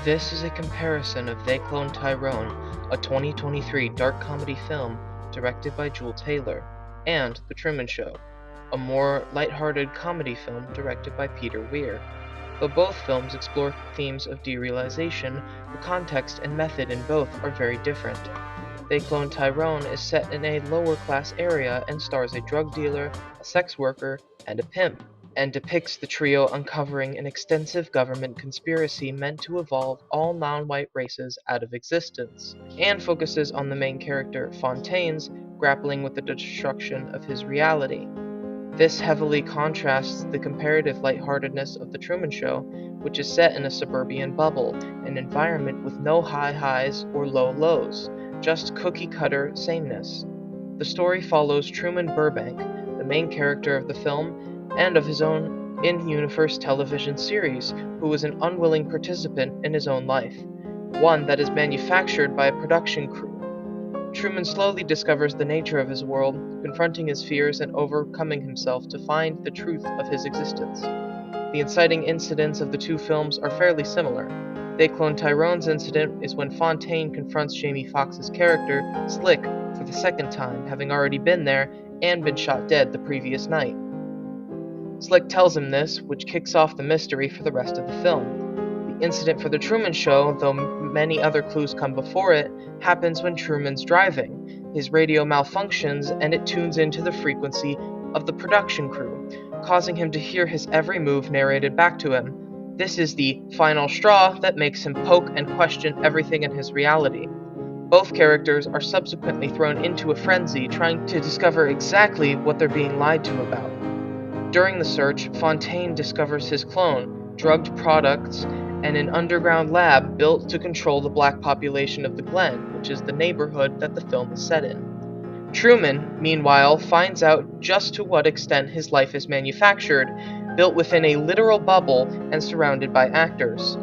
This is a comparison of They Clone Tyrone, a 2023 dark comedy film directed by Jewel Taylor, and The Truman Show, a more lighthearted comedy film directed by Peter Weir. Though both films explore themes of derealization, the context and method in both are very different. They Clone Tyrone is set in a lower class area and stars a drug dealer, a sex worker, and a pimp, and depicts the trio uncovering an extensive government conspiracy meant to evolve all non-white races out of existence, and focuses on the main character, Fontaine's, grappling with the destruction of his reality. This heavily contrasts the comparative lightheartedness of The Truman Show, which is set in a suburban bubble, an environment with no high highs or low lows, just cookie-cutter sameness. The story follows Truman Burbank, the main character of the film, and of his own in-universe television series, who was an unwilling participant in his own life, one that is manufactured by a production crew. Truman slowly discovers the nature of his world, confronting his fears and overcoming himself to find the truth of his existence. The inciting incidents of the two films are fairly similar. They Clone Tyrone's incident is when Fontaine confronts Jamie Foxx's character, Slick, for the second time, having already been there and been shot dead the previous night. Slick tells him this, which kicks off the mystery for the rest of the film. The incident for The Truman Show, though many other clues come before it, happens when Truman's driving. His radio malfunctions and it tunes into the frequency of the production crew, causing him to hear his every move narrated back to him. This is the final straw that makes him poke and question everything in his reality. Both characters are subsequently thrown into a frenzy trying to discover exactly what they're being lied to about. During the search, Fontaine discovers his clone, drugged products, and an underground lab built to control the black population of the Glen, which is the neighborhood that the film is set in. Truman, meanwhile, finds out just to what extent his life is manufactured, built within a literal bubble and surrounded by actors.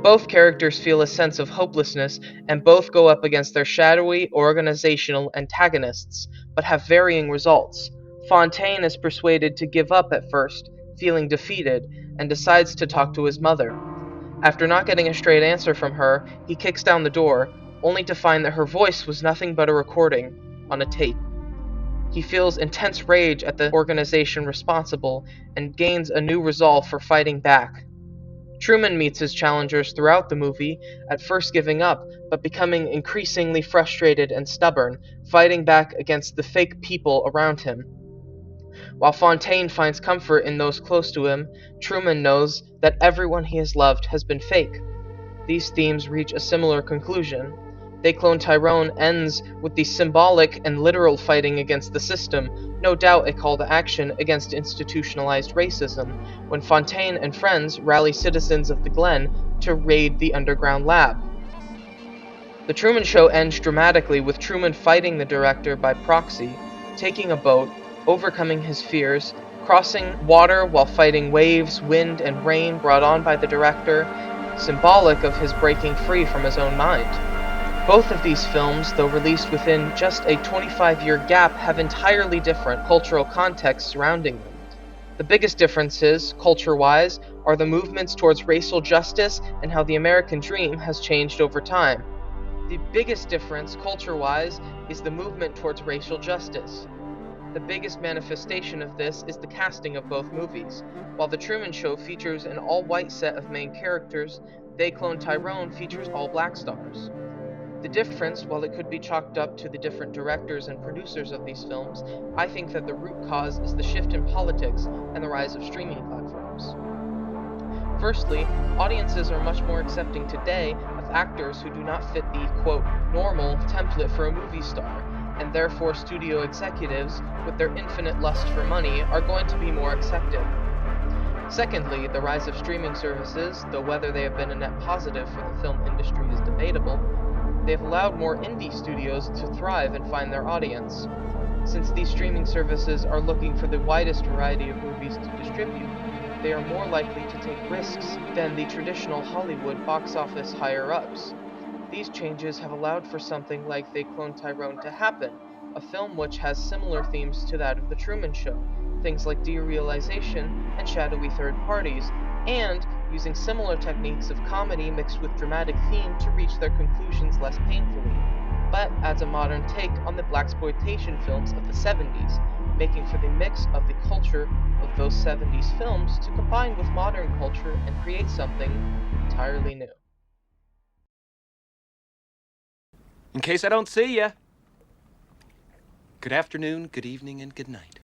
Both characters feel a sense of hopelessness, and both go up against their shadowy organizational antagonists, but have varying results. Fontaine is persuaded to give up at first, feeling defeated, and decides to talk to his mother. After not getting a straight answer from her, he kicks down the door, only to find that her voice was nothing but a recording on a tape. He feels intense rage at the organization responsible and gains a new resolve for fighting back. Truman meets his challengers throughout the movie, at first giving up, but becoming increasingly frustrated and stubborn, fighting back against the fake people around him. While Fontaine finds comfort in those close to him, Truman knows that everyone he has loved has been fake. These themes reach a similar conclusion. They Clone Tyrone ends with the symbolic and literal fighting against the system, no doubt a call to action against institutionalized racism, when Fontaine and friends rally citizens of the Glen to raid the underground lab. The Truman Show ends dramatically with Truman fighting the director by proxy, taking a boat, overcoming his fears, crossing water while fighting waves, wind, and rain brought on by the director, symbolic of his breaking free from his own mind. Both of these films, though released within just a 25-year gap, have entirely different cultural contexts surrounding them. The biggest differences, culture-wise, are the movements towards racial justice and how the American dream has changed over time. The biggest difference, culture-wise, is the movement towards racial justice. The biggest manifestation of this is the casting of both movies. While The Truman Show features an all-white set of main characters, They Clone Tyrone features all black stars. The difference, while it could be chalked up to the different directors and producers of these films, I think that the root cause is the shift in politics and the rise of streaming platforms. Firstly, audiences are much more accepting today of actors who do not fit the, quote, normal template for a movie star, and therefore studio executives, with their infinite lust for money, are going to be more accepted. Secondly, the rise of streaming services, though whether they have been a net positive for the film industry is debatable, they have allowed more indie studios to thrive and find their audience. Since these streaming services are looking for the widest variety of movies to distribute, they are more likely to take risks than the traditional Hollywood box office higher-ups. These changes have allowed for something like They Clone Tyrone to happen, a film which has similar themes to that of The Truman Show, things like derealization and shadowy third parties, and using similar techniques of comedy mixed with dramatic theme to reach their conclusions less painfully, but adds a modern take on the blaxploitation films of the 70s, making for the mix of the culture of those 70s films to combine with modern culture and create something entirely new. In case I don't see ya, good afternoon, good evening, and good night.